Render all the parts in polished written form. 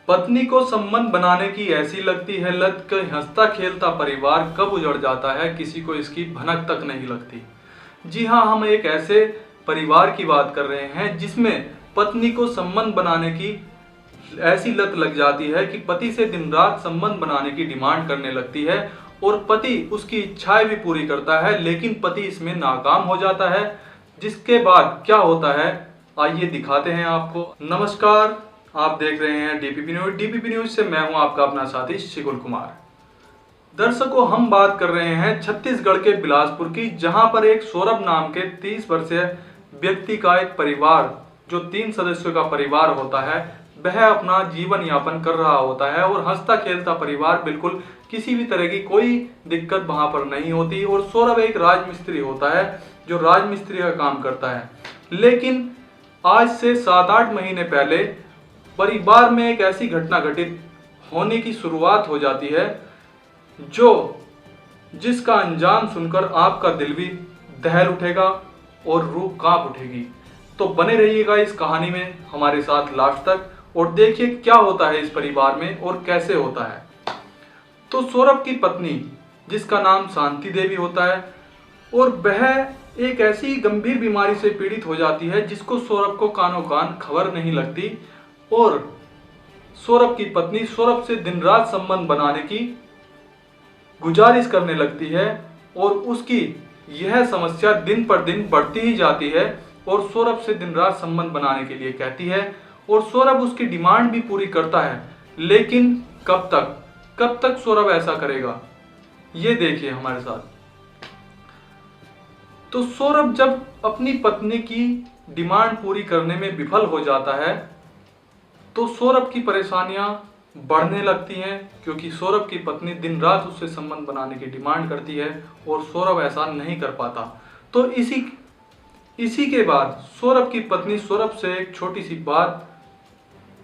पत्नी को संबंध बनाने की ऐसी लगती है लत कि हंसता खेलता परिवार कब उजड़ जाता है किसी को इसकी भनक तक नहीं लगती। जी हाँ, हम एक ऐसे परिवार की बात कर रहे हैं जिसमें पत्नी को संबंध बनाने की ऐसी लत लग जाती है कि पति से दिन रात संबंध बनाने की डिमांड करने लगती है और पति उसकी इच्छाएं भी पूरी करता है, लेकिन पति इसमें नाकाम हो जाता है। जिसके बाद क्या होता है आइए दिखाते हैं आपको। नमस्कार, आप देख रहे हैं डीपीपी न्यूज। डीपीपी न्यूज से मैं हूं आपका अपना साथी शिकुल कुमार। दर्शकों, हम बात कर रहे हैं छत्तीसगढ़ के बिलासपुर की, जहां पर एक सौरभ नाम के 30 वर्षीय व्यक्ति का एक परिवार, जो 3 सदस्यों का परिवार होता है, वह अपना जीवन यापन कर रहा होता है और हंसता खेलता परिवार, बिल्कुल किसी भी तरह की कोई दिक्कत वहां पर नहीं होती। और सौरभ एक राजमिस्त्री होता है जो राजमिस्त्री का काम करता है। लेकिन आज से 7-8 महीने पहले परिवार में एक ऐसी घटना घटित होने की शुरुआत हो जाती है जिसका अंजाम सुनकर आपका दिल भी दहल उठेगा और रूह कांप उठेगी। तो बने रहिएगा इस कहानी में हमारे साथ लास्ट तक और देखिए क्या होता है इस परिवार में और कैसे होता है। तो सौरभ की पत्नी, जिसका नाम शांति देवी होता है, और वह एक ऐसी गंभीर बीमारी से पीड़ित हो जाती है जिसको सौरभ को कानों कान खबर नहीं लगती। और सौरभ की पत्नी सौरभ से दिन रात संबंध बनाने की गुजारिश करने लगती है और उसकी यह समस्या दिन पर दिन बढ़ती ही जाती है और सौरभ से दिन रात संबंध बनाने के लिए कहती है और सौरभ उसकी डिमांड भी पूरी करता है। लेकिन कब तक सौरभ ऐसा करेगा, ये देखिए हमारे साथ। तो सौरभ जब अपनी पत्नी की डिमांड पूरी करने में विफल हो जाता है तो सौरभ की परेशानियां बढ़ने लगती हैं, क्योंकि सौरभ की पत्नी दिन रात उससे संबंध बनाने की डिमांड करती है और सौरभ ऐसा नहीं कर पाता। तो इसी के बाद सौरभ की पत्नी सौरभ से एक छोटी सी बात,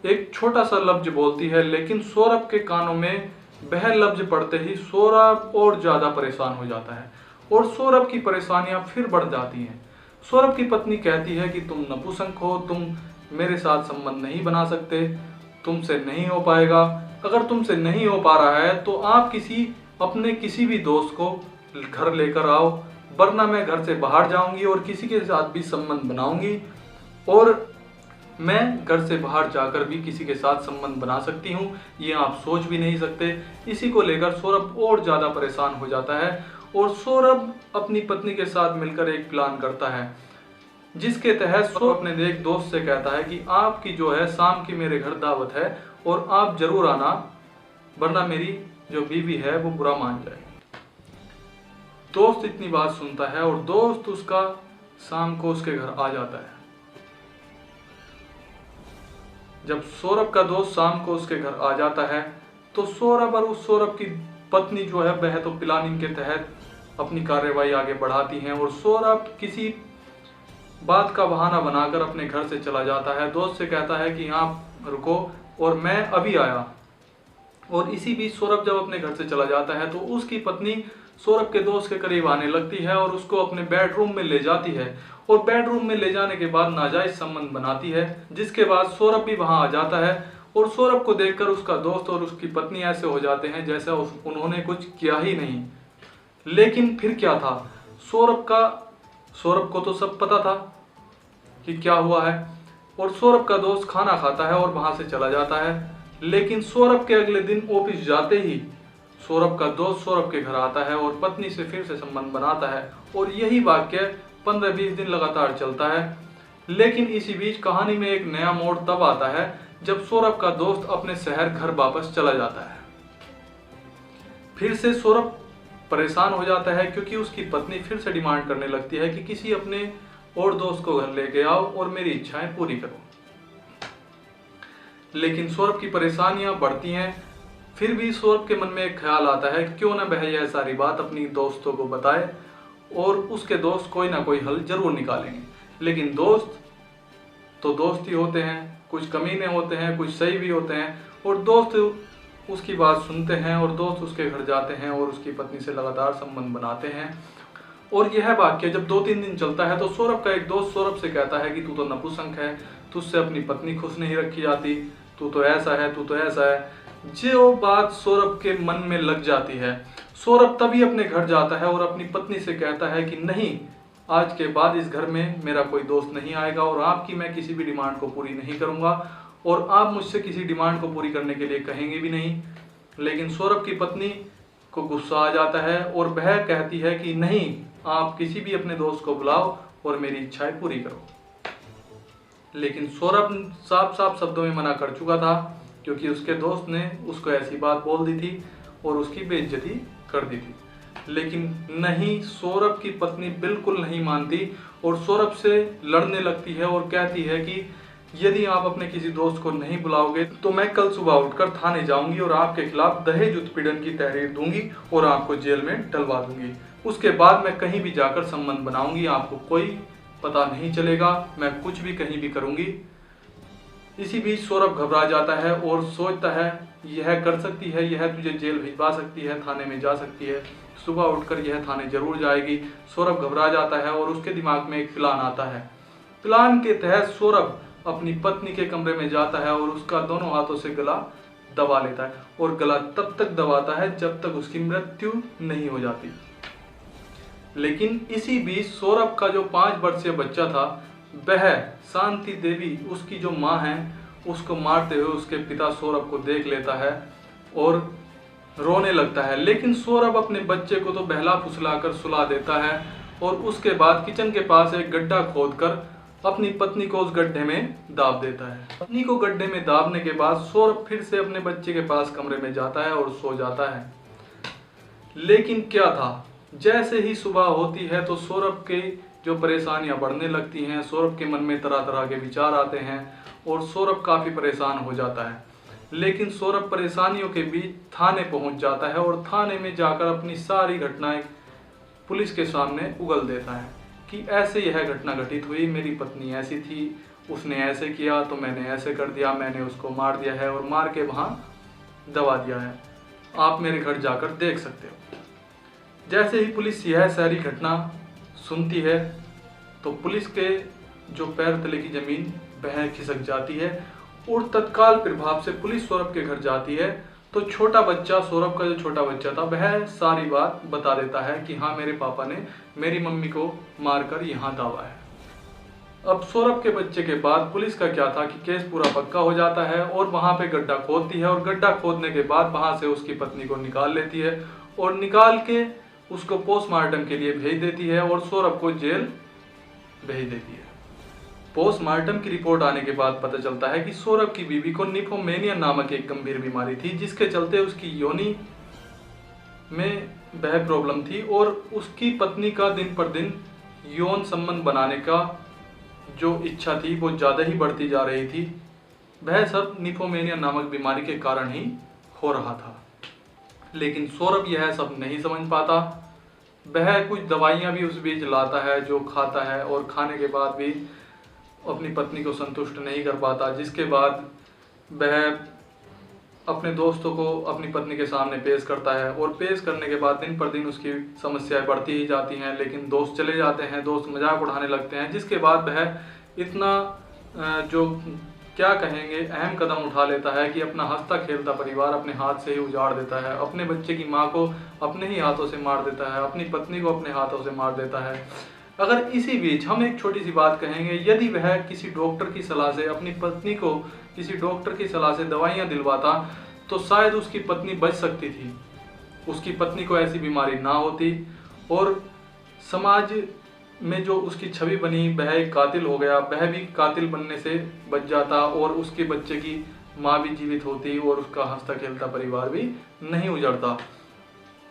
एक छोटा सा लफ्ज बोलती है, लेकिन सौरभ के कानों में वह लफ्ज पड़ते ही सौरभ और ज्यादा परेशान हो जाता है और सौरभ की परेशानियां फिर बढ़ जाती हैं। सौरभ की पत्नी कहती है कि तुम नपुंसक हो, तुम मेरे साथ संबंध नहीं बना सकते, तुमसे नहीं हो पाएगा। अगर तुमसे नहीं हो पा रहा है तो आप अपने किसी भी दोस्त को घर लेकर आओ, वरना मैं घर से बाहर जाऊंगी और किसी के साथ भी संबंध बनाऊंगी और मैं घर से बाहर जाकर भी किसी के साथ संबंध बना सकती हूँ, ये आप सोच भी नहीं सकते। इसी को लेकर सौरभ और ज्यादा परेशान हो जाता है और सौरभ अपनी पत्नी के साथ मिलकर एक प्लान करता है, जिसके तहत सौरभ अपने एक दोस्त से कहता है कि आपकी जो है शाम की मेरे घर दावत है और आप जरूर आना, वरना मेरी जो बीवी है वो बुरा मान जाएगी। दोस्त इतनी बात सुनता है और दोस्त उसका शाम को उसके घर आ जाता है। जब सौरभ का दोस्त शाम को उसके घर आ जाता है तो सौरभ और उस सौरभ की पत्नी जो है वह तो प्लानिंग के तहत अपनी कार्यवाही आगे बढ़ाती हैं और सौरभ किसी बात का बहाना बनाकर अपने घर से चला जाता है। दोस्त से कहता है कि आप रुको और मैं अभी आया। और इसी बीच सौरभ जब अपने घर से चला जाता है तो उसकी पत्नी सौरभ के दोस्त के करीब आने लगती है और उसको अपने बेडरूम में ले जाती है और बेडरूम में ले जाने के बाद नाजायज संबंध बनाती है, जिसके बाद सौरभ भी वहां आ जाता है और सौरभ को देखकर उसका दोस्त और उसकी पत्नी ऐसे हो जाते हैं जैसे उन्होंने कुछ किया ही नहीं। लेकिन फिर क्या था, सौरभ को तो सब पता था कि क्या हुआ है और सौरभ का दोस्त खाना खाता है और वहां से चला जाता है। लेकिन सौरभ के अगले दिन ऑफिस जाते ही सौरभ का दोस्त सौरभ के घर आता है और पत्नी से फिर से संबंध बनाता है और यही वाक्य 15-20 दिन लगातार चलता है। लेकिन इसी बीच कहानी में एक नया मोड़ तब आता है जब सौरभ का दोस्त अपने शहर घर वापस चला जाता है। फिर से सौरभ परेशान हो जाता है क्योंकि उसकी पत्नी फिर से डिमांड करने लगती है कि किसी अपने और दोस्त को घर लेके आओ और मेरी इच्छाएं पूरी करो। लेकिन सौरभ की परेशानियां बढ़ती हैं। फिर भी सौरभ के मन में एक ख्याल आता है कि क्यों ना वह यह सारी बात अपनी दोस्तों को बताए और उसके दोस्त कोई ना कोई हल जरूर निकालेंगे। लेकिन दोस्त तो दोस्त ही होते हैं, कुछ कमीने होते हैं, कुछ सही भी होते हैं और दोस्त उसकी बात सुनते हैं और दोस्त उसके घर जाते हैं और उसकी पत्नी से लगातार संबंध बनाते हैं। और यह वाक्य जब 2-3 दिन चलता है तो सौरभ का एक दोस्त सौरभ से कहता है कि तू तो नपुंसक है, तुझसे अपनी पत्नी खुश नहीं रखी जाती, तू तो ऐसा है, तू तो ऐसा है। जो बात सौरभ के मन में लग जाती है, सौरभ तभी अपने घर जाता है और अपनी पत्नी से कहता है कि नहीं, आज के बाद इस घर में मेरा कोई दोस्त नहीं आएगा और आपकी मैं किसी भी डिमांड को पूरी नहीं करूंगा और आप मुझसे किसी डिमांड को पूरी करने के लिए कहेंगे भी नहीं। लेकिन सौरभ की पत्नी को गुस्सा आ जाता है और वह कहती है कि नहीं, आप किसी भी अपने दोस्त को बुलाओ और मेरी इच्छाएं पूरी करो। लेकिन सौरभ साफ साफ शब्दों में मना कर चुका था, क्योंकि उसके दोस्त ने उसको ऐसी बात बोल दी थी और उसकी बेइज्जती कर दी थी। लेकिन नहीं, सौरभ की पत्नी बिल्कुल नहीं मानती और सौरभ से लड़ने लगती है और कहती है कि यदि आप अपने किसी दोस्त को नहीं बुलाओगे तो मैं कल सुबह उठकर थाने जाऊंगी और आपके खिलाफ दहेज उत्पीड़न की तहरीर दूंगी और आपको जेल में डलवा दूंगी। उसके बाद मैं कहीं भी जाकर संबंध बनाऊंगी, आपको कोई पता नहीं चलेगा, मैं कुछ भी कहीं भी करूंगी। इसी बीच सौरभ घबरा जाता है और सोचता है यह कर सकती है, यह तुझे जेल भिजवा सकती है, थाने में जा सकती है, सुबह उठकर यह थाने जरूर जाएगी। सौरभ घबरा जाता है और उसके दिमाग में एक प्लान आता है। प्लान के तहत सौरभ अपनी पत्नी के कमरे में जाता है और उसका दोनों हाथों से गला दबा लेता है और गला तब तक दबाता है जब तक उसकी मृत्यु नहीं हो जाती। लेकिन इसी बीच सौरभ का जो 5 वर्षीय बच्चा था, वह शांति देवी, उसकी जो माँ है, उसको मारते हुए उसके पिता सौरभ को देख लेता है और रोने लगता है। लेकिन सौरभ अपने बच्चे को तो बहला फुसला कर सुला देता है और उसके बाद किचन के पास एक गड्ढा खोदकर अपनी पत्नी को उस गड्ढे में दाब देता है। पत्नी को गड्ढे में दाबने के बाद सौरभ फिर से अपने बच्चे के पास कमरे में जाता है और सो जाता है। लेकिन क्या था, जैसे ही सुबह होती है तो सौरभ के जो परेशानियां बढ़ने लगती हैं, सौरभ के मन में तरह तरह के विचार आते हैं और सौरभ काफी परेशान हो जाता है। लेकिन सौरभ परेशानियों के बीच थाने पहुंच जाता है और थाने में जाकर अपनी सारी घटनाएं पुलिस के सामने उगल देता है कि ऐसे यह घटना घटित हुई, मेरी पत्नी ऐसी थी, उसने ऐसे किया तो मैंने ऐसे कर दिया, मैंने उसको मार दिया है और मार के वहां दबा दिया है, आप मेरे घर जाकर देख सकते हो। जैसे ही पुलिस यह सारी घटना सुनती है तो पुलिस के जो पैर तले की जमीन वह खिसक जाती है और तत्काल प्रभाव से पुलिस सौरभ के घर जाती है। तो छोटा बच्चा, सौरभ का जो छोटा बच्चा था, वह सारी बात बता देता है कि हाँ, मेरे पापा ने मेरी मम्मी को मारकर यहाँ दाबा है। अब सौरभ के बच्चे के बाद पुलिस का क्या था कि केस पूरा पक्का हो जाता है और वहां पे गड्ढा खोदती है और गड्ढा खोदने के बाद वहां से उसकी पत्नी को निकाल लेती है और निकाल के उसको पोस्टमार्टम के लिए भेज देती है और सौरभ को जेल भेज देती है। पोस्टमार्टम की रिपोर्ट आने के बाद पता चलता है कि सौरभ की बीवी को निफोमेनिया नामक एक गंभीर बीमारी थी, जिसके चलते उसकी योनि में वह प्रॉब्लम थी और उसकी पत्नी का दिन पर दिन यौन संबंध बनाने का जो इच्छा थी वो ज़्यादा ही बढ़ती जा रही थी। वह सब निफोमेनिया नामक बीमारी के कारण ही हो रहा था। लेकिन सौरभ यह सब नहीं समझ पाता। वह कुछ दवाइयाँ भी उस बीच लाता है जो खाता है और खाने के बाद भी अपनी पत्नी को संतुष्ट नहीं कर पाता, जिसके बाद वह अपने दोस्तों को अपनी पत्नी के सामने पेश करता है और पेश करने के बाद दिन पर दिन उसकी समस्याएं बढ़ती ही जाती हैं। लेकिन दोस्त चले जाते हैं, दोस्त मजाक उड़ाने लगते हैं, जिसके बाद वह इतना जो क्या कहेंगे अहम कदम उठा लेता है कि अपना हंसता खेलता परिवार अपने हाथ से ही उजाड़ देता है, अपने बच्चे की माँ को अपने ही हाथों से मार देता है, अपनी पत्नी को अपने हाथों से मार देता है। अगर इसी बीच हम एक छोटी सी बात कहेंगे, यदि वह किसी डॉक्टर की सलाह से अपनी पत्नी को किसी डॉक्टर की सलाह से दवाइयाँ दिलवाता तो शायद उसकी पत्नी बच सकती थी, उसकी पत्नी को ऐसी बीमारी ना होती और समाज में जो उसकी छवि बनी वह एक कातिल हो गया, वह भी कातिल बनने से बच जाता और उसके बच्चे की माँ भी जीवित होती और उसका हंसता खेलता परिवार भी नहीं उजड़ता।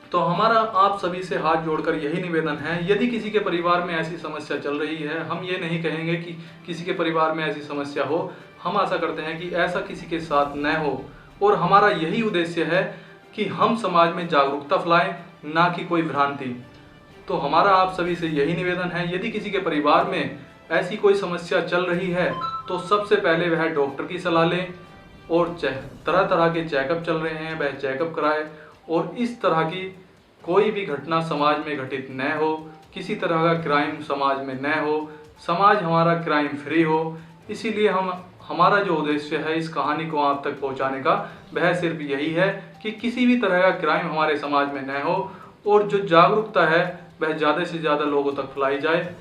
तो हमारा आप सभी से हाथ जोड़कर यही निवेदन है, यदि किसी के परिवार में ऐसी समस्या चल रही है, हम ये नहीं कहेंगे कि किसी के परिवार में ऐसी समस्या हो, हम आशा करते हैं कि ऐसा किसी के साथ न हो और हमारा यही उद्देश्य है कि हम समाज में जागरूकता फैलाएं, ना कि कोई भ्रांति। तो हमारा आप सभी से यही निवेदन है, यदि किसी के परिवार में ऐसी कोई समस्या चल रही है तो सबसे पहले वह डॉक्टर की सलाह लें और तरह तरह के चेकअप चल रहे हैं वह चेकअप कराए और इस तरह की कोई भी घटना समाज में घटित न हो, किसी तरह का क्राइम समाज में न हो, समाज हमारा क्राइम फ्री हो। इसीलिए हम हमारा जो उद्देश्य है इस कहानी को आप तक पहुंचाने का, वह सिर्फ यही है कि किसी भी तरह का क्राइम हमारे समाज में न हो और जो जागरूकता है वह ज़्यादा से ज़्यादा लोगों तक फैलाई जाए,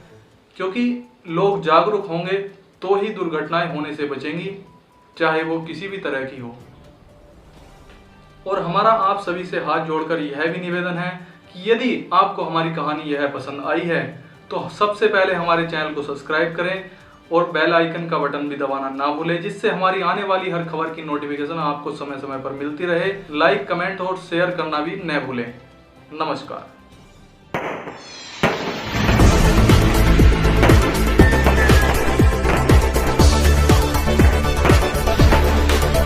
क्योंकि लोग जागरूक होंगे तो ही दुर्घटनाएं होने से बचेंगी, चाहे वो किसी भी तरह की हो। और हमारा आप सभी से हाथ जोड़कर यह भी निवेदन है कि यदि आपको हमारी कहानी यह पसंद आई है तो सबसे पहले हमारे चैनल को सब्सक्राइब करें और बेल आइकन का बटन भी दबाना ना भूलें, जिससे हमारी आने वाली हर खबर की नोटिफिकेशन आपको समय समय पर मिलती रहे। लाइक, कमेंट और शेयर करना भी न भूलें। नमस्कार।